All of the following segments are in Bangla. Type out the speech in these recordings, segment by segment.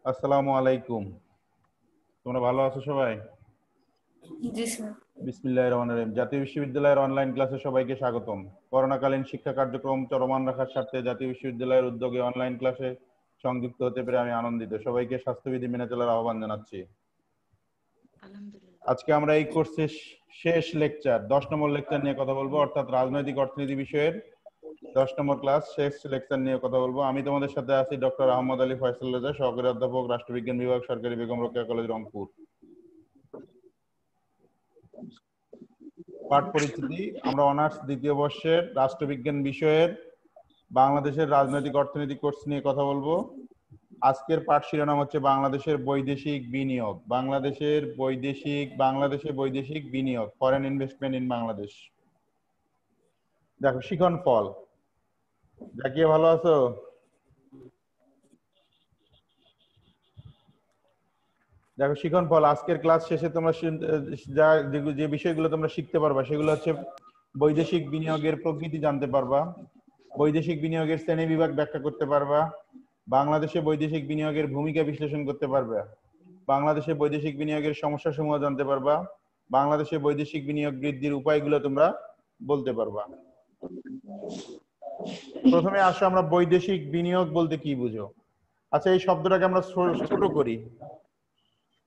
আসসালামু আলাইকুম। তোমরা ভালো আছো সবাই? জি স্যার। বিসমিল্লাহির রহমানির রহিম। জাতীয় বিশ্ববিদ্যালয়ের অনলাইন ক্লাসে সবাইকে স্বাগতম। করোনাকালীন শিক্ষা কার্যক্রম চলমান রাখার স্বার্থে জাতীয় বিশ্ববিদ্যালয়ের উদ্যোগে অনলাইন ক্লাসে সংযুক্ত হতে পেরে আমি আনন্দিত। সবাইকে স্বাস্থ্যবিধি মেনে চলার আহ্বান জানাচ্ছি। আজকে আমরা এই কোর্সের শেষ লেকচার 10 নম্বর লেকচার নিয়ে কথা বলবো, অর্থাৎ রাজনৈতিক অর্থনীতি বিষয়ের 10 নম্বর ক্লাস শেষ লেকচার নিয়ে কথা বলবো। আমি তোমাদের সাথে আছি ডক্টর আহমদ আলী ফয়সাল রেজা, সহকারী অধ্যাপক, রাষ্ট্রবিজ্ঞান বিভাগ, সরকারি বেগম রোকেয়া কলেজ, রংপুর। পাঠ পরিচিতি। আমরা অনার্স দ্বিতীয় বর্ষের রাষ্ট্রবিজ্ঞান বিষয়ের বাংলাদেশের রাজনৈতিক অর্থনীতি কোর্স নিয়ে কথা বলবো। আজকের পাঠ শিরোনাম হচ্ছে বাংলাদেশের বৈদেশিক বিনিয়োগ। বাংলাদেশে বৈদেশিক বিনিয়োগ, ফরেন ইনভেস্টমেন্ট ইন বাংলাদেশ। দেখো শিখন ফল। জাকিয়া ভালো আছো? দেখো শিখন ফল, আজকের ক্লাস শেষে তোমরা যে বিষয়গুলো তোমরা শিখতে পারবা সেগুলো হচ্ছে বৈদেশিক বিনিয়োগের প্রকৃতি জানতে পারবা, বৈদেশিক বিনিয়োগের শ্রেণী বিভাগ ব্যাখ্যা করতে পারবা, বাংলাদেশে বৈদেশিক বিনিয়োগের ভূমিকা বিশ্লেষণ করতে পারবে, বাংলাদেশে বৈদেশিক বিনিয়োগের সমস্যা সমূহ জানতে পারবা, বাংলাদেশে বৈদেশিক বিনিয়োগ বৃদ্ধির উপায়গুলো তোমরা বলতে পারবা। প্রথমে আসো আমরা বৈদেশিক বিনিয়োগ বলতে কি বুঝো। আচ্ছা, এই শব্দটাকে আমরা ছোট করি।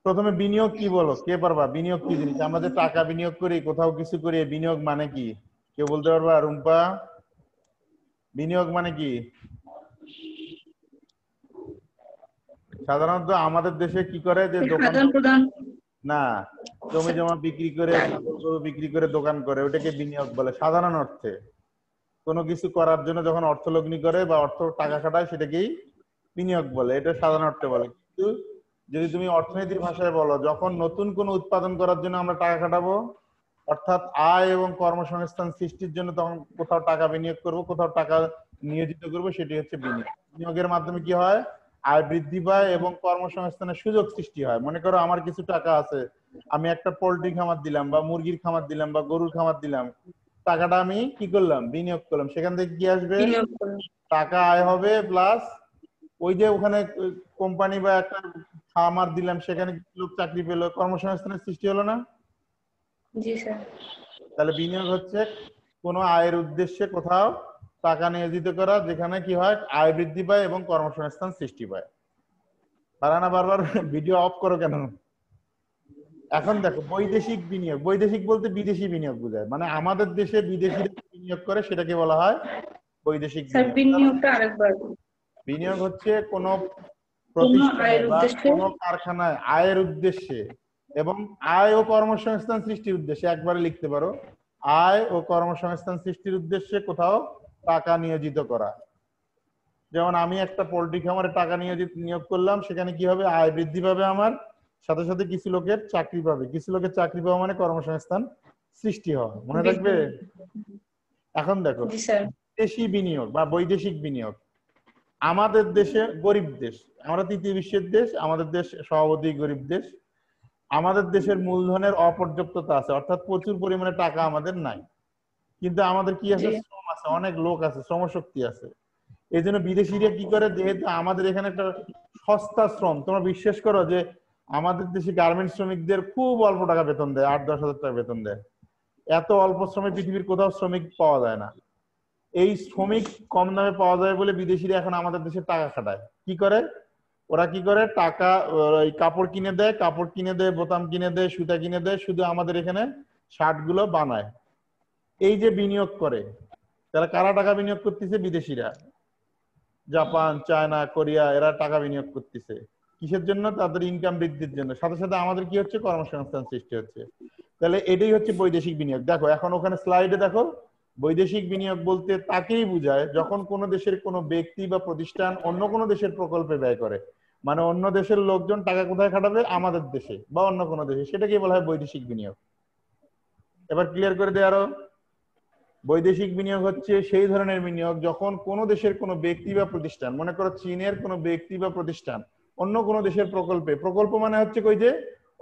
প্রথমে বিনিয়োগ কি বলো, কে পারবা? বিনিয়োগ কি জিনিস? আমরা যে টাকা বিনিয়োগ করি, কোথাও কিছু করি, বিনিয়োগ মানে কি? কেউ বলতে পারবা? রুম্পা, বিনিয়োগ মানে কি? সাধারণত আমাদের দেশে কি করে যে দোকান না, জমি জমা বিক্রি করে, বিক্রি করে দোকান করে, ওটাকে বিনিয়োগ বলে সাধারণ অর্থে। কোনো কিছু করার জন্য যখন অর্থ লগ্নি করে বা অর্থ টাকা খাটায় সেটাকেই বিনিয়োগ বলে, এটা সাধারণ অর্থে বলে। কিন্তু যদি তুমি অর্থনীতির ভাষায় বলো, যখন নতুন কোনো উৎপাদন করার জন্য আমরা টাকা খাটাবো, অর্থাৎ আয় এবং কর্মসংস্থান সৃষ্টির জন্য তখন কোথাও টাকা বিনিয়োগ করব, কোথাও টাকা নিয়োজিত করব, সেটি হচ্ছে বিনিয়োগ। বিনিয়োগের মাধ্যমে কি হয়? আয় বৃদ্ধি পায় এবং কর্মসংস্থানের সুযোগ সৃষ্টি হয়। মনে করো আমার কিছু টাকা আছে, আমি একটা পোল্ট্রি খামার দিলাম বা মুরগির খামার দিলাম বা গরুর খামার দিলাম, টাকাটা আমি কি করলাম? বিনিয়োগ করলাম। সেখান থেকে কি আসবে? টাকা আয় হবে, প্লাস ওই যে ওখানে কোম্পানি বা একটা খামার দিলাম, সেখানে লোক চাকরি পেলো, কর্মসংস্থানের সৃষ্টি হলো না? জি স্যার। তাহলে বিনিয়োগ হচ্ছে কোনো আয়ের উদ্দেশ্যে কোথাও টাকা নিয়োজিত করা, যেখানে কি হয়? আয় বৃদ্ধি পায় এবং কর্মসংস্থান সৃষ্টি পায়। পারা না? বারবার ভিডিও অফ করো কেন? এখন দেখো বৈদেশিক বিনিয়োগ, বৈদেশিক বলতে বিদেশি বিনিয়োগ বোঝায়, মানে আমাদের দেশে বিদেশিরা বিনিয়োগ করে সেটাকে বলা হয় বৈদেশিক বিনিয়োগ। বিনিয়োগ হচ্ছে কোন প্রতিষ্ঠানে বা কোন কারখানায় আয়ের উদ্দেশ্যে এবং আয় ও কর্মসংস্থান সৃষ্টির উদ্দেশ্যে, একবারে লিখতে পারো, আয় ও কর্মসংস্থান সৃষ্টির উদ্দেশ্যে কোথাও টাকা নিয়োজিত করা। যেমন আমি একটা পোল্ট্রি খামারে টাকা নিয়োগ করলাম, সেখানে কি হবে? আয় বৃদ্ধি পাবে আমার, সাথে সাথে কিছু লোকের চাকরি পাবে। কিছু লোকের চাকরি পাওয়া মানে কর্মসংস্থান সৃষ্টি হওয়া। মনে রাখবে? এখন দেখো বিদেশি বিনিয়োগ বা বৈদেশিক বিনিয়োগ। আমাদের দেশে গরিব দেশ, আমরা তৃতীয় বিশ্বের দেশ, আমাদের দেশ স্বভাবতই গরিব দেশ। আমাদের দেশের মূলধনের অপর্যাপ্ততা আছে, অর্থাৎ প্রচুর পরিমাণে টাকা আমাদের নাই, কিন্তু আমাদের কি আছে? শ্রম আছে, অনেক লোক আছে, শ্রমশক্তি আছে। এই জন্য বিদেশিরা কি করে? যেহেতু আমাদের এখানে একটা সস্তা শ্রম, তোমরা বিশ্বাস করো যে আমাদের দেশে গার্মেন্টস শ্রমিকদের খুব অল্প টাকা বেতন দেয়, 8-10 হাজার টাকা বেতন দেয়। এত অল্প শ্রমে পৃথিবীর কোথাও শ্রমিক পাওয়া যায় না। এই শ্রমিক কম দামে পাওয়া যায় বলে বিদেশিরা এখন আমাদের দেশে টাকা খাটায়। কি করে ওরা? কি করে? টাকা, কাপড় কিনে দেয়, বোতাম কিনে দেয়, সুতা কিনে দেয়, শুধু আমাদের এখানে শার্ট গুলো বানায়। এই যে বিনিয়োগ করে, তারা কারা টাকা বিনিয়োগ করতেছে? বিদেশিরা। জাপান, চায়না, কোরিয়া, এরা টাকা বিনিয়োগ করতেছে। কিসের জন্য? তাদের ইনকাম বৃদ্ধির জন্য। সাথে সাথে আমাদের কি হচ্ছে? কর্মসংস্থান সৃষ্টি হচ্ছে। তাহলে এটাই হচ্ছে বৈদেশিক বিনিয়োগ। দেখো এখন ওখানে স্লাইডে দেখো, বৈদেশিক বিনিয়োগ বলতে তাকেই বোঝায় যখন কোনো দেশের কোনো ব্যক্তি বা প্রতিষ্ঠান অন্য কোনো দেশের প্রকল্পে ব্যয় করে, মানে অন্য দেশের লোকজন টাকা কোথায় খাটাবে? আমাদের দেশে বা অন্য কোনো দেশে, সেটাকে বলা হয় বৈদেশিক বিনিয়োগ। এবার ক্লিয়ার করে দেয় আরো। বৈদেশিক বিনিয়োগ হচ্ছে সেই ধরনের বিনিয়োগ যখন কোনো দেশের কোনো ব্যক্তি বা প্রতিষ্ঠান, মনে করো চীনের কোনো ব্যক্তি বা প্রতিষ্ঠান অন্য কোনো দেশের প্রকল্পে, প্রকল্প মানে হচ্ছে কই যে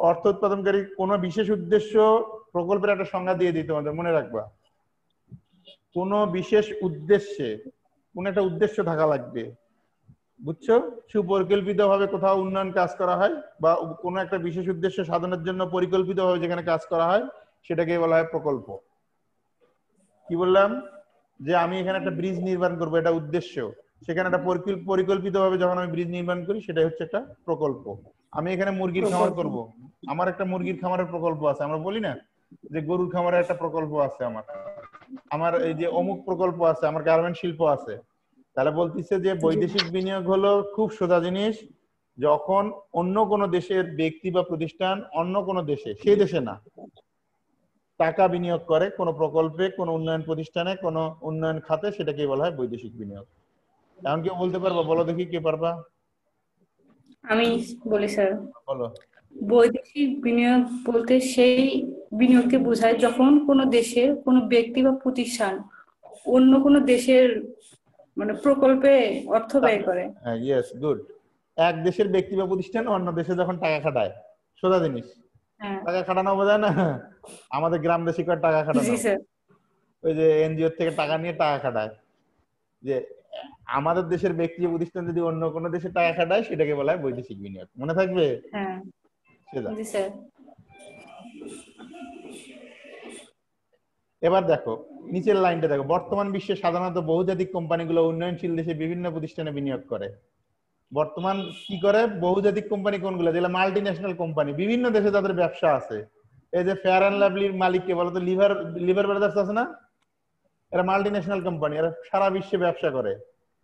অর্থ উৎপাদনকারী কোনো বিশেষ উদ্দেশ্য, প্রকল্পের একটা সংজ্ঞা দিয়ে দিতে হবে, মনে রাখবা। কোনো বিশেষ উদ্দেশ্যে, কোন একটা উদ্দেশ্য থাকা লাগবে। বুঝছো? সুপরিকল্পিত ভাবে কোথাও উন্নয়ন কাজ করা হয় বা কোনো একটা বিশেষ উদ্দেশ্য সাধনের জন্য পরিকল্পিত ভাবে যেখানে কাজ করা হয় সেটাকে বলা হয় প্রকল্প। কি বললাম? যে আমি এখানে একটা ব্রিজ নির্মাণ করবো, এটা উদ্দেশ্য। সেখানে একটা পরিকল্পিত ভাবে যখন আমি ব্রিজ নির্মাণ করি সেটাই হচ্ছে একটা প্রকল্প। আমি এখানে মুরগির খামার প্রকল্প। করব, আমার একটা মুরগির খামারের প্রকল্প আছে। আমরা বলি না যে গরুর খামারের একটা প্রকল্প আছে, আমার আমার এই যে অমুক প্রকল্প আছে, আমার গার্মেন্ট শিল্প আছে। তাহলে বলতেছে যে জি বৈদেশিক বিনিয়োগ হলো খুব সোজা জিনিস। যখন অন্য কোনো দেশের ব্যক্তি বা প্রতিষ্ঠান অন্য কোনো দেশে, সেই দেশে না, টাকা বিনিয়োগ করে কোনো প্রকল্পে, কোনো উন্নয়ন প্রতিষ্ঠানে, কোনো উন্নয়ন খাতে, সেটাকে বলা হয় বৈদেশিক বিনিয়োগ। এখন কেউ বলতে পারবা? বলো দেখি, কে পারবা? আমি বলি স্যার, বলো। বৈদেশিক বিনিয়োগ বলতে সেই বিনিয়োগকে বোঝায় যখন কোনো দেশের কোনো ব্যক্তি বা প্রতিষ্ঠান অন্য কোনো দেশের মানে প্রকল্পে অর্থ ব্যয় করে। Yes, good. এক দেশের ব্যক্তি বা প্রতিষ্ঠান অন্য দেশে যখন টাকা খাটায়, সোজা জিনিস। হ্যাঁ। টাকা খাটানো বোঝায় না? আমাদের গ্রাম দেশে কয় টাকা জি খাটানো, স্যার। ওই যে এনজিও থেকে টাকা নিয়ে টাকা খাটায়। যে আমাদের দেশের ব্যক্তি বা প্রতিষ্ঠান যদি অন্য কোনো দেশে টাকা খাটায় সেটাকে বলা হয় বৈদেশিক বিনিয়োগ। মনে থাকবে? হ্যাঁ। সেটা। জি স্যার। এবার দেখো নিচের লাইনটা দেখো, বর্তমান বিশ্বে সাধারণত বহুজাতিক কোম্পানিগুলো উন্নয়নশীল দেশে বিভিন্ন প্রতিষ্ঠানে বিনিয়োগ করে। বর্তমান কি করে? বহুজাতিক কোম্পানি কোনগুলো? যেগুলো মাল্টি ন্যাশনাল কোম্পানি, বিভিন্ন দেশে তাদের ব্যবসা আছে। এই যে ফেয়ার অ্যান্ড লাভলির মালিক কে বলতো? লিভার, লিভার ব্রাদার্স আছে না? এরা মাল্টি ন্যাশনাল কোম্পানি, এরা সারা বিশ্বে ব্যবসা করে।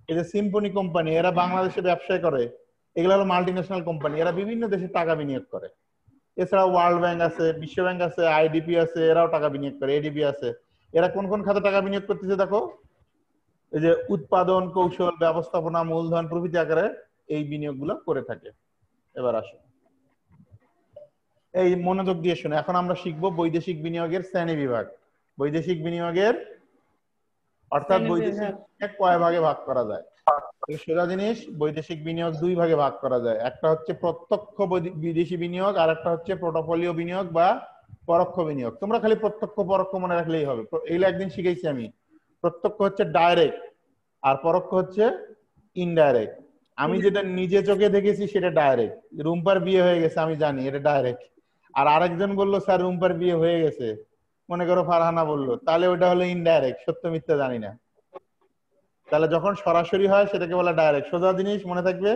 এই যে সিম্ফনি কোম্পানি, এরা বাংলাদেশে ব্যবসা করে। এগুলো হলো মাল্টি ন্যাশনাল কোম্পানি, এরা বিভিন্ন দেশে টাকা বিনিয়োগ করে। এছাড়া ওয়ার্ল্ড ব্যাংক আছে, বিশ্ব ব্যাংক আছে, আইডিপি আছে, এরাও টাকা বিনিয়োগ করে, এডিবি আছে। এরা কোন কোন খাতে টাকা বিনিয়োগ করতেছে দেখো, এই যে উৎপাদন, কৌশল, ব্যবস্থাপনা, মূলধন প্রভৃতি আকারে এই বিনিয়োগ গুলো করে থাকে। এবার আসো, এই মনোযোগ দিয়ে শুনে, এখন আমরা শিখবো বৈদেশিক বিনিয়োগের শ্রেণী বিভাগ। বৈদেশিক বিনিয়োগের অর্থাৎ শ্রেণী বৈদেশিক বিভাগ। বিনিয়োগ কয় ভাগে ভাগ করা যায়? এই সোজা জিনিস, বৈদেশিক বিনিয়োগ দুই ভাগে ভাগ করা যায়। একটা হচ্ছে প্রত্যক্ষ বিদেশি বিনিয়োগ, আর একটা হচ্ছে পোর্টফোলিও বিনিয়োগ বা পরোক্ষ বিনিয়োগ। তোমরা খালি প্রত্যক্ষ পরোক্ষ মনে রাখলেই হবে, এইগুলো একদিন শিখেছি আমি। প্রত্যক্ষ হচ্ছে ডাইরেক্ট, আর পরোক্ষ হচ্ছে ইনডাইরেক্ট। আমি যেটা নিজে চোখে দেখেছি সেটা ডাইরেক্ট। রুম্পার বিয়ে হয়ে গেছে, আমি জানি এটা ডাইরেক্ট। আর আরেকজন বললো স্যার রুম্পার বিয়ে হয়ে গেছে, মনে করো ফারহানা বললো, তাহলে ওটা হলো ইনডাইরেক্ট, সত্য মিথ্যা জানি না। তাহলে যখন সরাসরি হয় সেটাকে বলা ডাইরেক্ট, সোজা জিনিস, মনে থাকবে।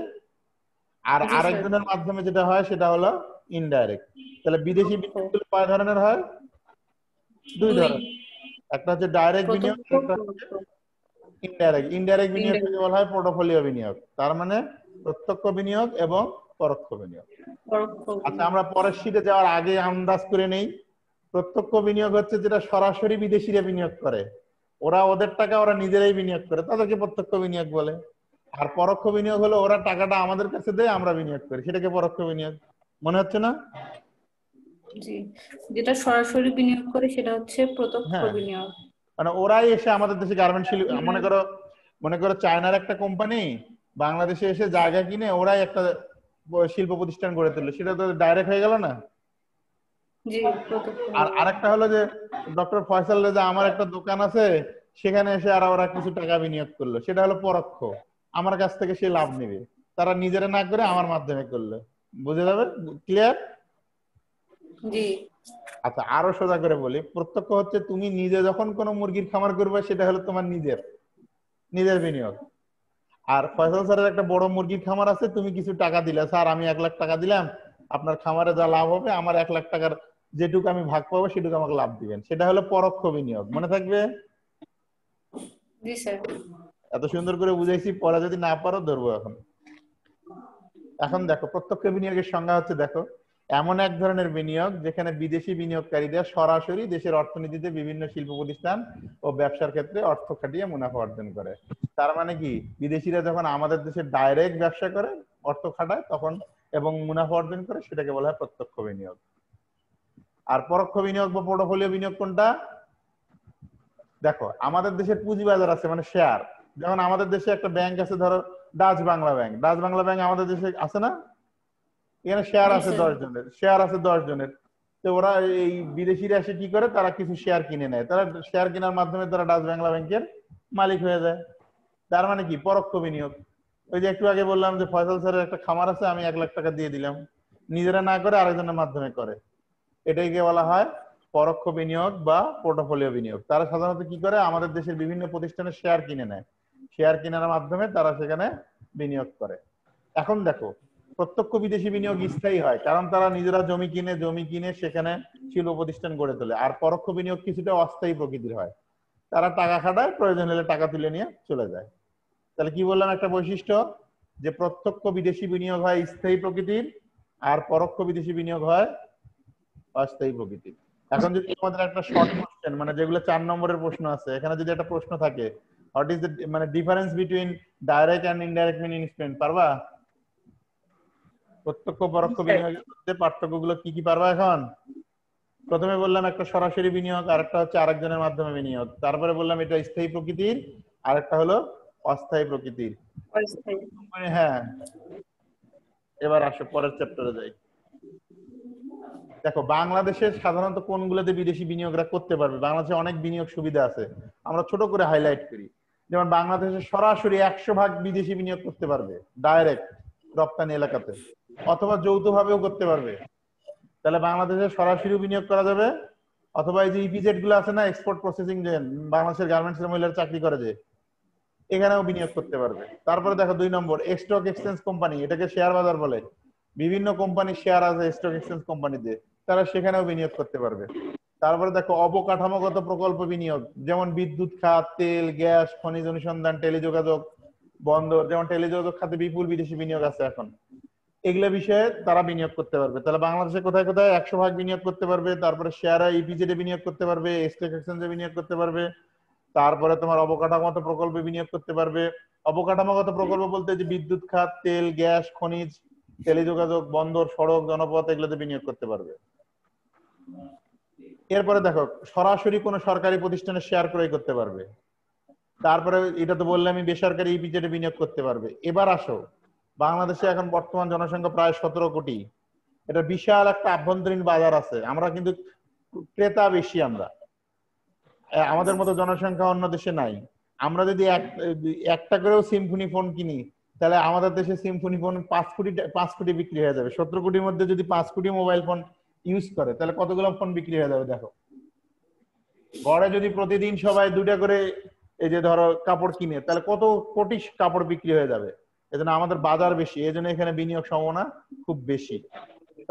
আর জি স্যার। আরেকজনের মাধ্যমে যেটা হয় সেটা হলো ইনডাইরেক্ট। তাহলে বিদেশি পরোক্ষ। বিনিয়োগ কয় ধরনের হয়? দুই দুই। ধরনের। একটা হচ্ছে ডাইরেক্ট বিনিয়োগ, প্রত্যক্ষ, একটা হচ্ছে পরোক্ষ। ইনডাইরেক্ট। ইনডাইরেক্ট বিনিয়োগটাকে ইনডাইরেক্ট। বলা হয় পোর্টফোলিও বিনিয়োগ, তার মানে প্রত্যক্ষ বিনিয়োগ এবং পরোক্ষ বিনিয়োগ। পরোক্ষ আচ্ছা, বিনিয়োগ। আমরা পরের শীটে যাওয়ার আগে আন্দাজ করে নেই। প্রত্যক্ষ বিনিয়োগ হচ্ছে যেটা সরাসরি বিদেশিরা বিনিয়োগ করে, ওরা ওদের টাকা ওরা নিজেরাই বিনিয়োগ করে, তাদেরকে প্রত্যক্ষ বিনিয়োগ বলে। আর পরোক্ষ বিনিয়োগ হলো ওরা টাকাটা আমাদের কাছে দেয়, আমরা বিনিয়োগ করি, সেটাকে পরোক্ষ বিনিয়োগ। মনে হচ্ছে না? জি, যেটা সরাসরি বিনিয়োগ করে সেটা হচ্ছে প্রত্যক্ষ হ্যাঁ, বিনিয়োগ। মানে ওরাই এসে আমাদের দেশে গার্মেন্ট শিল্প, মনে করো চায়নার একটা কোম্পানি বাংলাদেশে এসে জায়গা কিনে ওরাই একটা শিল্প প্রতিষ্ঠান গড়ে তুললো, সেটা তো ডাইরেক্ট হয়ে গেল না? জি, প্রত্যক্ষ আর বিনিয়োগ। আরেকটা হলো যে ডক্টর ফয়সাল রেজা, আমার একটা দোকান আছে, সেখানে এসে আর ওরা কিছু টাকা বিনিয়োগ করলো, সেটা হলো পরোক্ষ। আমার কাছ থেকে সে লাভ নেবে, তারা নিজেরা না করে আমার মাধ্যমে করলো। বুঝে যাবে? ক্লিয়ার? জি। আচ্ছা, আরো সোজা করে বলি, প্রত্যক্ষ হচ্ছে তুমি নিজে যখন কোনো মুরগির খামার করবে সেটা হলো তোমার নিজের নিজের বিনিয়োগ। আর ফয়সাল স্যারের একটা বড় মুরগির খামার আছে, তুমি কিছু টাকা দিলে, স্যার আমি 1 লাখ টাকা দিলাম, আপনার খামারে যা লাভ হবে আমার 1 লাখ টাকার যেটুকু আমি ভাগ পাবো সেটুকু আমাকে লাভ দিবেন, সেটা হলো পরোক্ষ বিনিয়োগ। মনে থাকবে? জি স্যার। এত সুন্দর করে বুঝাইছি, পরে যদি না পারো ধরবো। এখন এখন দেখো প্রত্যক্ষ বিনিয়োগের সংজ্ঞা হচ্ছে, দেখো, এমন এক ধরনের বিনিয়োগ যেখানে বিদেশি বিনিয়োগকারীরা সরাসরি দেশের অর্থনীতিতে বিভিন্ন শিল্প প্রতিষ্ঠান ও ব্যবসার ক্ষেত্রে অর্থ খাটিয়ে মুনাফা অর্জন করে। তার মানে কি, বিদেশিরা যখন আমাদের দেশে ডাইরেক্ট ব্যবসা করে, অর্থ খাটায় তখন এবং মুনাফা অর্জন করে, সেটাকে বলা হয় প্রত্যক্ষ বিনিয়োগ। আর পরোক্ষ বিনিয়োগ বা পোর্টফোলিও বিনিয়োগ কোনটা? দেখো আমাদের দেশের পুঁজিবাজার আছে, মানে শেয়ার। যেমন আমাদের দেশে একটা ব্যাংক আছে, ধরো Dutch Bangla bank. Dutch Bangla bank আমাদের দেশে আছে না? এখানে শেয়ার জি আছে স্যার। 10 জনের, শেয়ার আছে 10 জনের। তো ওরা এই বিদেশিরা এসে কি করে, তারা কিছু শেয়ার কিনে নেয়, তারা শেয়ার কেনার মাধ্যমে তারা ডাচ বাংলা ব্যাংকের মালিক হয়ে যায়। তার মানে কি, পরোক্ষ বিনিয়োগ। ওই যে একটু আগে বললাম যে ফয়সাল স্যারের একটা খামার আছে, আমি 1 লাখ টাকা দিয়ে দিলাম, নিজেরা না করে আরেকজনের মাধ্যমে করে, এটাইকে বলা হয় পরোক্ষ বিনিয়োগ বা পোর্টফোলিও বিনিয়োগ। তারা সাধারণত কি করে, আমাদের দেশের বিভিন্ন প্রতিষ্ঠানের শেয়ার কিনে নেয়, শেয়ার কেনার মাধ্যমে তারা সেখানে বিনিয়োগ করে। এখন দেখো, প্রত্যক্ষ বিদেশি বিনিয়োগ স্থায়ী হয় কারণ তারা নিজেরা জমি কিনে সেখানে শিল্প প্রতিষ্ঠান গড়ে তোলে। আর পরোক্ষ বিনিয়োগ কিছুটা অস্থায়ী প্রকৃতির হয়, তারা টাকা খাটায়, প্রয়োজন হলে টাকা তুলে নিয়ে চলে যায়। তাহলে কি বললাম একটা বৈশিষ্ট্য, যে প্রত্যক্ষ বিদেশি বিনিয়োগ হয় স্থায়ী প্রকৃতির, আর পরোক্ষ বিদেশি বিনিয়োগ হয় অস্থায়ী প্রকৃতির। এখন যদি আমাদের একটা শর্ট কোশ্চেন, মানে যেগুলো 4 নম্বরের প্রশ্ন আছে, এখানে যদি একটা প্রশ্ন থাকে, হোয়াট ইজ দ্য মানে difference between direct and indirect mini investment, পারবা? প্রত্যক্ষ পরোক্ষ বিনিয়োগের মধ্যে পার্থক্যগুলো কি কি পারবা এখন? প্রথমে বললাম একটা সরাসরি বিনিয়োগ, আর একটা হচ্ছে আরেকজনের মাধ্যমে বিনিয়োগ। তারপরে বললাম এটা স্থায়ী প্রকৃতির, আর একটা হলো অস্থায়ী প্রকৃতির। হ্যাঁ, এবার আসো পরের চ্যাপ্টারে যাই। দেখো, বাংলাদেশের সাধারণত কোনগুলোতে বিদেশি বিনিয়োগরা করতে পারবে? বাংলাদেশে অনেক বিনিয়োগ সুবিধা আছে, আমরা ছোট করে হাইলাইট করি। যেমন বাংলাদেশে সরাসরি 100% বিদেশি বিনিয়োগ করতে পারবে ডাইরেক্ট রপ্তানি এলাকাতে, অথবা যৌথভাবেও করতে পারবে। তাহলে বাংলাদেশে সরাসরি বিনিয়োগ করা যাবে, অথবা এই যে ইপিজেড গুলো আছে না, এক্সপোর্ট প্রসেসিং, যে বাংলাদেশের গার্মেন্টস এর মহিলারা চাকরি করে, যে এখানেও বিনিয়োগ করতে পারবে। তারপরে দেখো 2 নম্বর, স্টক এক্সচেঞ্জ কোম্পানি, এটাকে শেয়ার বাজার বলে, বিভিন্ন কোম্পানির শেয়ার আছে স্টক এক্সচেঞ্জ কোম্পানিতে, তারা সেখানেও বিনিয়োগ করতে পারবে। তারপরে দেখো অবকাঠামোগত প্রকল্প বিনিয়োগ, যেমন বিদ্যুৎ খাত, তেল, গ্যাস, খনিজ অনুসন্ধান, টেলিযোগাযোগ, বন্দর, যেমন টেলিযোগাযোগ খাতে বিপুল বিদেশি বিনিয়োগ আছে এখন, এগুলো বিষয়ে তারা বিনিয়োগ করতে পারবে। তাহলে বাংলাদেশে কোথায় কোথায় 100% বিনিয়োগ করতে পারবে? তারপরে শেয়ার ইপিজেড এ বিনিয়োগ করতে পারবে, স্টক এক্সচেঞ্জে বিনিয়োগ করতে পারবে, তারপরে তোমার অবকাঠামোগত প্রকল্পে বিনিয়োগ করতে পারবে। অবকাঠামোগত প্রকল্প বলতে যে বিদ্যুৎ খাত, তেল, গ্যাস, খনিজ, টেলিযোগাযোগ, বন্দর, সড়ক, জনপথ, এগুলোতে বিনিয়োগ করতে পারবে। এরপরে দেখো, সরাসরি কোনো সরকারি প্রতিষ্ঠানের শেয়ার ক্রয় করতে পারবে। তারপরে এটা তো বললাম, আমি বেসরকারি ইপিজেডে বিনিয়োগ করতে পারবে। এবার আসো, বাংলাদেশে এখন বর্তমান জনসংখ্যা প্রায় 17 কোটি, এটা বিশাল একটা আভ্যন্তরীণ বাজার আছে, আমরা কিন্তু ক্রেতা বেশি, আমরা আমাদের মতো জনসংখ্যা অন্য দেশে নাই। আমরা যদি একটা করেও সিম্ফনি ফোন কিনি, তাহলে আমাদের দেশে সিম্ফনি ফোন 5 কোটি বিক্রি হয়ে যাবে। 17 কোটির মধ্যে যদি 5 কোটি মোবাইল ফোন ইউজ করে, তাহলে কতগুলো ফোন বিক্রি হয়ে যাবে দেখো। গড়ে যদি প্রতিদিন সবাই 2টা করে এই যে ধরো কাপড় কিনে, তাহলে কত কোটি কাপড় বিক্রি হয়ে যাবে। এজন্য আমাদের বাজার বেশি, এজন্য এখানে বিনিয়োগ সম্ভাবনা খুব বেশি।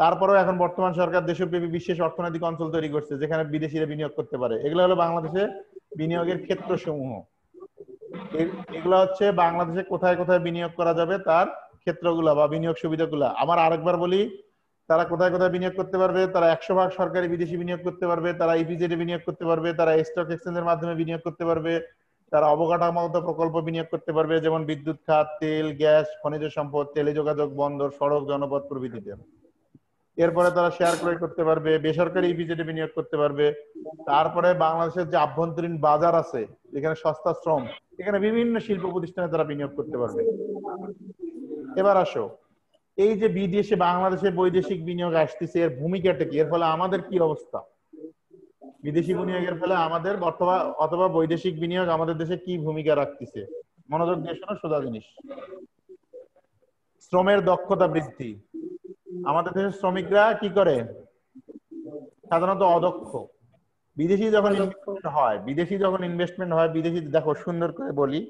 তারপরেও এখন বর্তমান সরকার দেশব্যাপী বিশেষ অর্থনৈতিক অঞ্চল তৈরি করছে, যেখানে বিদেশিরা বিনিয়োগ করতে পারে। এগুলো হলো বাংলাদেশে বিনিয়োগের ক্ষেত্র সমূহ। এগুলো হচ্ছে বাংলাদেশে কোথায় কোথায় বিনিয়োগ করা যাবে তার ক্ষেত্রগুলা বা বিনিয়োগ সুবিধাগুলা। আমার আরেকবার বলি, তারা কোথায় কোথায় বিনিয়োগ করতে পারবে। তারা 100% সরকারি বিদেশি বিনিয়োগ করতে পারবে, তারা ইপিজেড এ বিনিয়োগ করতে পারবে, তারা স্টক এক্সচেঞ্জের মাধ্যমে বিনিয়োগ করতে পারবে, তারা অবকাঠামোগত প্রকল্প বিনিয়োগ করতে পারবে, যেমন বিদ্যুৎ খাত, তেল, গ্যাস, খনিজ সম্পদ, টেলিযোগাযোগ, বন্দর, সড়ক, জনপথ প্রভৃতিতে। এরপরে তারা শেয়ার ক্রয় করতে পারবে, বেসরকারি ইপিজেড এ বিনিয়োগ করতে পারবে। তারপরে বাংলাদেশের যে আভ্যন্তরীণ বাজার আছে, যেখানে সস্তা শ্রম, এখানে বিভিন্ন শিল্প প্রতিষ্ঠানে তারা বিনিয়োগ করতে পারবে। এবার আসো, এই যে বিদেশে বাংলাদেশে বৈদেশিক বিনিয়োগ আসতেছে, এর ভূমিকাটা কি? এর ফলে আমাদের কি অবস্থা? বিদেশি বিনিয়োগের ফলে আমাদের অথবা বৈদেশিক বিনিয়োগ আমাদের দেশে কি ভূমিকা রাখতেছে? মনোযোগ দিয়ে শোনো, সোজা জিনিস। শ্রমের দক্ষতা বৃদ্ধি। আমাদের দেশের শ্রমিকরা কি করে? সাধারণত অদক্ষ। বিদেশি যখন ইনভেস্টমেন্ট হয়, বিদেশি, দেখো সুন্দর করে বলি,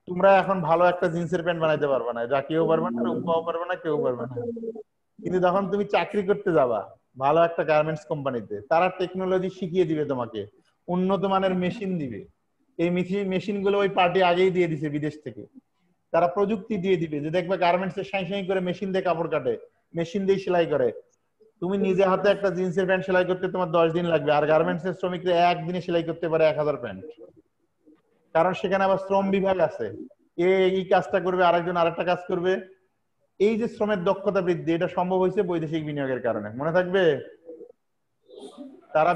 তোমরা এখন ভালো একটা জিন্সের প্যান্ট বানাইতে পারবে না, যা কেউ পারবে না, রূপাও পারবে না, কেউ পারবে না। কিন্তু যখন তুমি চাকরি করতে যাবা ভালো একটা গার্মেন্টস কোম্পানিতে, তারা টেকনোলজি শিখিয়ে দিবে তোমাকে, উন্নত মানের মেশিন দিবে। এই মেশিন গুলো ওই পার্টি আগেই দিয়ে দিছে বিদেশ থেকে। তারা প্রযুক্তি দিয়ে দিবে, যে দেখবে গার্মেন্টস এর সাই সাই করে মেশিন দিয়ে কাপড় কাটে, মেশিন দিয়ে সেলাই করে। তুমি নিজে হাতে একটা জিন্সের প্যান্ট সেলাই করতে তোমার 10 দিন লাগবে, আর গার্মেন্টস এর শ্রমিকরা একদিনে সেলাই করতে পারে 1000 প্যান্ট। কারণ সেখানে আবার শ্রম বিভাগ আছে, এই কাজটা করবে, আরেকজন আরেকটা কাজ করবে। এই যে শ্রমের দক্ষতা বৃদ্ধি, এটা সম্ভব হয়েছে বৈদেশিক বিনিয়োগের কারণে। মনে থাকবে, তারা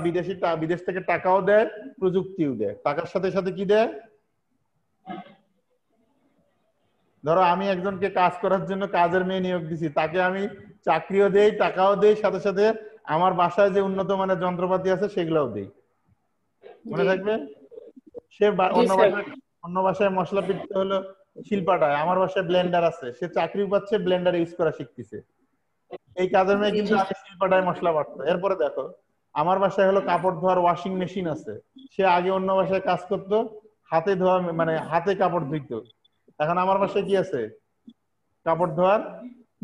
বিদেশ থেকে টাকাও দেয়, প্রযুক্তিও দেয়। টাকার সাথে সাথে কি দেয়? ধরো আমি একজনকে কাজ করার জন্য কাজের মেয়ে নিয়োগ দিছি, তাকে আমি চাকরিও দেই, টাকাও দেই, সাথে সাথে আমার বাসায় যে উন্নত মানের যন্ত্রপাতি আছে সেগুলোও দেই। মনে থাকবে? সে অন্য ভাষায় মশলা পিটতে হলো, শিল্পাটায়। আমার বাসায় ব্লেন্ডার আছে, সে চাকরি পাচ্ছে, ব্লেন্ডার ইউজ করা শিখতেছে। এই কাজের মেয়ে কিন্তু আগে শিল্পাটায় মশলা বাটতো। এরপরে দেখো আমার বাসায় হলো কাপড় ধোয়ার ওয়াশিং মেশিন আছে, সে আগে অন্য বাসায় কাজ করতো, হাতে ধোয়া মানে হাতে কাপড় ধুইতো। এখন আমার বাসায় কি আছে? কাপড় ধোয়ার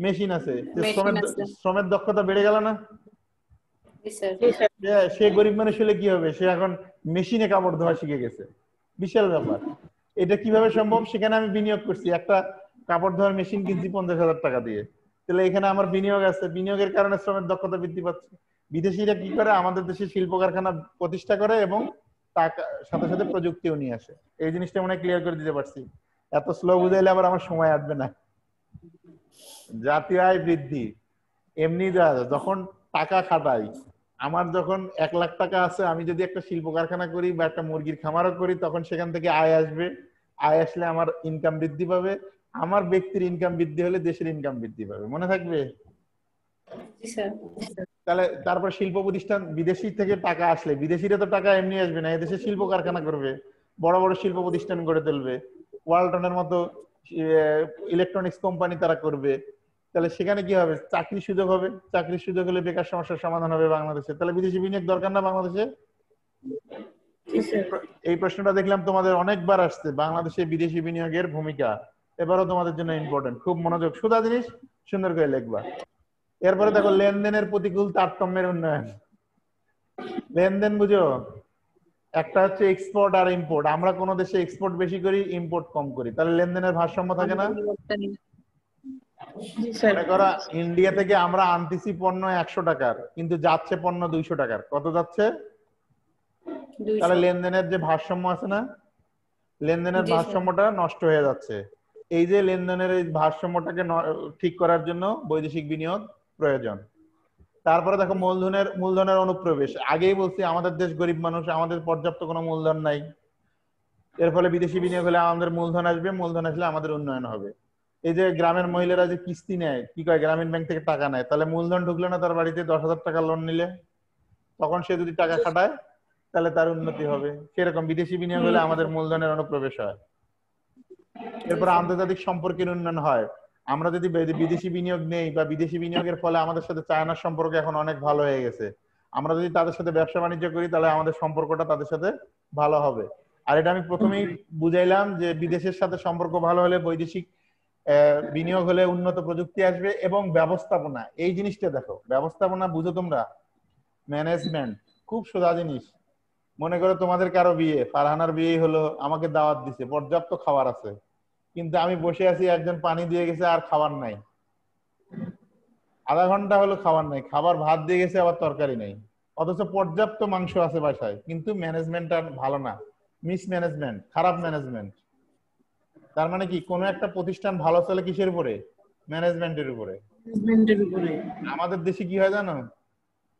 মেশিন আছে। মেশিন আছে। শ্রমের দক্ষতা বেড়ে গেল না? জি স্যার। সে গরিব মানুষ হলে কি হবে, সে এখন মেশিনে কাপড় ধোয়া শিখে গেছে। বিশাল ব্যাপার। এটা কিভাবে সম্ভব? সেখানে আমি বিনিয়োগ করছি, একটা কাপড় ধোয়ার মেশিন কিনছি 50,000 টাকা দিয়ে। তাহলে এখানে আমার বিনিয়োগ আছে, বিনিয়োগের কারণে শ্রমের দক্ষতা বৃদ্ধি পাচ্ছে। বিদেশিরা কি করে? আমাদের দেশে শিল্প কারখানা প্রতিষ্ঠা করে এবং টাকা সাথে সাথে প্রযুক্তিও নিয়ে আসে। এই জিনিসটা মনে হয় ক্লিয়ার করে দিতে পারছি। এত স্লো বুঝাইলে আবার আমার সময় আসবে না। জাতীয় আয় বৃদ্ধি এমনি যখন টাকা খাটাই, আমার যখন 1 লাখ টাকা আছে, আমি যদি একটা শিল্প কারখানা করি বা একটা মুরগির খামারও করি, তখন সেখান থেকে আয় আসবে। আয় আসলে আমার ইনকাম বৃদ্ধি পাবে, আমার ব্যক্তির ইনকাম বৃদ্ধি হলে দেশের ইনকাম বৃদ্ধি পাবে। মনে থাকবে? জি স্যার। তাহলে তারপর শিল্প প্রতিষ্ঠান, বিদেশি থেকে টাকা আসলে, বিদেশিরা তো টাকা এমনি আসবে না, এদেশে শিল্প কারখানা করবে, বড় বড় শিল্প প্রতিষ্ঠান গড়ে তুলবে, ওয়ালটনের মতো ইলেকট্রনিক্স কোম্পানি তারা করবে। তাহলে সেখানে কি হবে? চাকরির সুযোগ হবে, চাকরির সুযোগ হলে বেকার সমস্যার সমাধান হবে বাংলাদেশে। তাহলে বিদেশি বিনিয়োগ দরকার না বাংলাদেশে? এই প্রশ্নটা দেখলাম তোমাদের অনেকবার আসছে, বাংলাদেশে বিদেশি বিনিয়োগের ভূমিকা। এবারও তোমাদের জন্য ইম্পর্টেন্ট, খুব মনোযোগ, সোজা জিনিস, সুন্দর করে লিখবা। এরপরে দেখো লেনদেনের প্রতিকূল তারতম্যের উন্নয়ন। লেনদেন বুঝো? একটা হচ্ছে এক্সপোর্ট আর ইম্পোর্ট। আমরা কোন দেশে এক্সপোর্ট বেশি করি, ইম্পোর্ট কম করি, তাহলে লেনদেনের ভারসাম্য থাকে না? মনে করো ইন্ডিয়া থেকে আমরা আনতেছি পণ্য 100 টাকার, কিন্তু যাচ্ছে পণ্য 200 টাকার। কত যাচ্ছে? তাহলে লেনদেনের যে ভারসাম্য আছে না, লেনদেনের ভারসাম্যটা নষ্ট হয়ে যাচ্ছে। এই যে লেনদেনের এই ভারসাম্যটাকে ঠিক করার জন্য বৈদেশিক বিনিয়োগ প্রয়োজন। তারপরে দেখো মূলধনের অনুপ্রবেশ। আগেই বলছি আমাদের দেশ গরিব মানুষ, আমাদের পর্যাপ্ত কোনো মূলধন নাই। এর ফলে বিদেশি বিনিয়োগ হলে আমাদের মূলধন আসবে, মূলধন আসলে আমাদের উন্নয়ন হবে। এই যে গ্রামের মহিলারা যে কিস্তি নেয়, কি কয়, গ্রামীণ ব্যাংক থেকে টাকা নেয়, তাহলে মূলধন ঢুকলো না তার বাড়িতে? 10,000 টাকা লোন নিলে তখন সে যদি টাকা খাটায় তাহলে তার উন্নতি হবে। সেরকম বিদেশি বিনিয়োগ হলে আমাদের মূলধনের অনুপ্রবেশ হয়। এরপর আন্তর্জাতিক সম্পর্কের উন্নয়ন হয়। আমরা যদি বিদেশি বিনিয়োগ নেই বা বিদেশি বিনিয়োগের ফলে আমাদের সাথে চায়নার সম্পর্ক এখন অনেক ভালো হয়ে গেছে, আমরা যদি তাদের সাথে ব্যবসা বাণিজ্য করি তাহলে আমাদের সম্পর্কটা তাদের সাথে ভালো হবে। আর এটা আমি প্রথমেই বুঝাইলাম যে বিদেশের সাথে সম্পর্ক ভালো হলে বৈদেশিক বিনিয়োগ হলে উন্নত প্রযুক্তি আসবে এবং ব্যবস্থাপনা। এই জিনিসটা দেখো, ব্যবস্থাপনা বুঝো তোমরা? ম্যানেজমেন্ট খুব সোজা জিনিস। মনে করো তোমাদের কারো বিয়ে, ফারহানার বিয়ে হলো, আমাকে দাওয়াত দিছে, পর্যাপ্ত খাবার আছে, কিন্তু আমি বসে আছি, একজন পানি দিয়ে গেছে আর খাবার নাই, আধা ঘন্টা হলো খাবার নাই, খাবার ভাত দিয়ে গেছে আবার তরকারি নাই, অথচ পর্যাপ্ত মাংস আছে বাসায়, কিন্তু ম্যানেজমেন্টটা ভালো না, মিসম্যানেজমেন্ট, খারাপ ম্যানেজমেন্ট। তার মানে কি, কোন একটা প্রতিষ্ঠান ভালো চলে কিসের উপরে? ম্যানেজমেন্টের উপরে। আমাদের দেশে কি হয় জানো?